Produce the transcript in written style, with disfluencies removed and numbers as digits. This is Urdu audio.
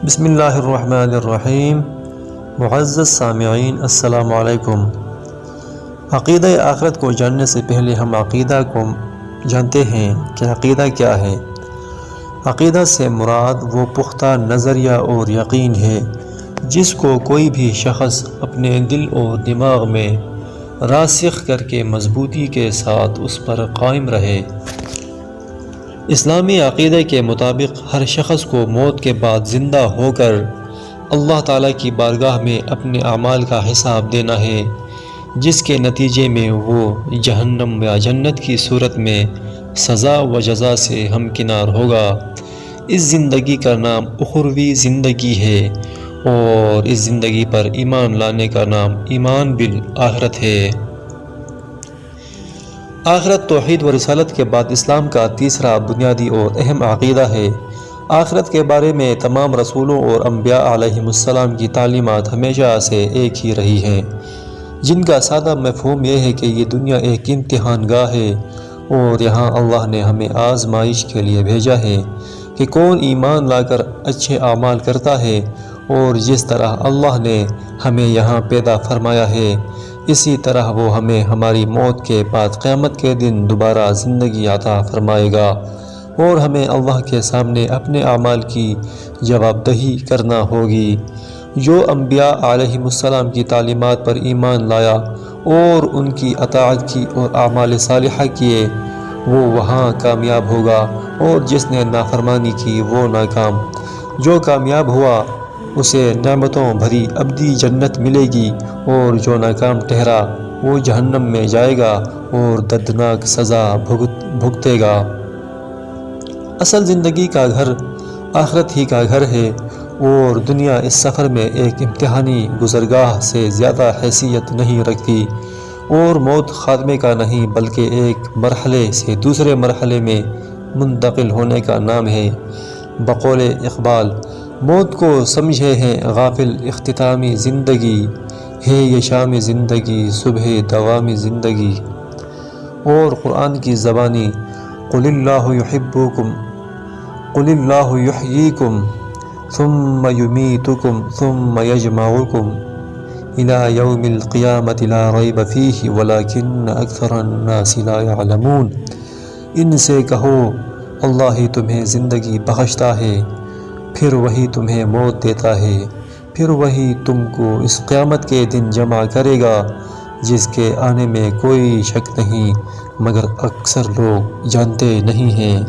بسم اللہ الرحمن الرحیم۔ معزز سامعین السلام علیکم۔ عقیدہ آخرت کو جاننے سے پہلے ہم عقیدہ کو جانتے ہیں کہ عقیدہ کیا ہے۔ عقیدہ سے مراد وہ پختہ نظریہ اور یقین ہے جس کو کوئی بھی شخص اپنے دل اور دماغ میں راسخ کر کے مضبوطی کے ساتھ اس پر قائم رہے۔ اسلامی عقیدے کے مطابق ہر شخص کو موت کے بعد زندہ ہو کر اللہ تعالیٰ کی بارگاہ میں اپنے اعمال کا حساب دینا ہے، جس کے نتیجے میں وہ جہنم یا جنت کی صورت میں سزا و جزا سے ہمکنار ہوگا۔ اس زندگی کا نام اخروی زندگی ہے اور اس زندگی پر ایمان لانے کا نام ایمان بالآخرت ہے۔ آخرت، توحید و رسالت کے بعد اسلام کا تیسرا بنیادی اور اہم عقیدہ ہے۔ آخرت کے بارے میں تمام رسولوں اور انبیاء علیہم السلام کی تعلیمات ہمیشہ سے ایک ہی رہی ہیں، جن کا سادہ مفہوم یہ ہے کہ یہ دنیا ایک امتحان گاہ ہے اور یہاں اللہ نے ہمیں آزمائش کے لیے بھیجا ہے کہ کون ایمان لا کر اچھے اعمال کرتا ہے، اور جس طرح اللہ نے ہمیں یہاں پیدا فرمایا ہے اسی طرح وہ ہمیں ہماری موت کے بعد قیامت کے دن دوبارہ زندگی عطا فرمائے گا اور ہمیں اللہ کے سامنے اپنے اعمال کی جواب دہی کرنا ہوگی۔ جو انبیاء علیہم السلام کی تعلیمات پر ایمان لایا اور ان کی اطاعت کی اور اعمال صالحہ کیے وہ وہاں کامیاب ہوگا، اور جس نے نافرمانی کی وہ ناکام۔ جو کامیاب ہوا اسے نعمتوں بھری ابدی جنت ملے گی، اور جو ناکام ٹھہرا وہ جہنم میں جائے گا اور دردناک سزا بھگتے گا۔ اصل زندگی کا گھر آخرت ہی کا گھر ہے، اور دنیا اس سفر میں ایک امتحانی گزرگاہ سے زیادہ حیثیت نہیں رکھتی، اور موت خاتمے کا نہیں بلکہ ایک مرحلے سے دوسرے مرحلے میں منتقل ہونے کا نام ہے۔ بقول اقبال، موت کو سمجھے ہیں غافل اختتامی زندگی ہے یہ شام زندگی صبح دوامی زندگی۔ اور قرآن کی زبانی، قل اللہ یحبکم قل اللہ یحییکم ثم یمیتکم ثم یجمعکم الی یوم القیامۃ لا ریب فیہ ولکن اکثر الناس لا یعلمون۔ ان سے کہو اللہ ہی تمہیں زندگی بخشتا ہے، پھر وہی تمہیں موت دیتا ہے، پھر وہی تم کو اس قیامت کے دن جمع کرے گا جس کے آنے میں کوئی شک نہیں، مگر اکثر لوگ جانتے نہیں ہیں۔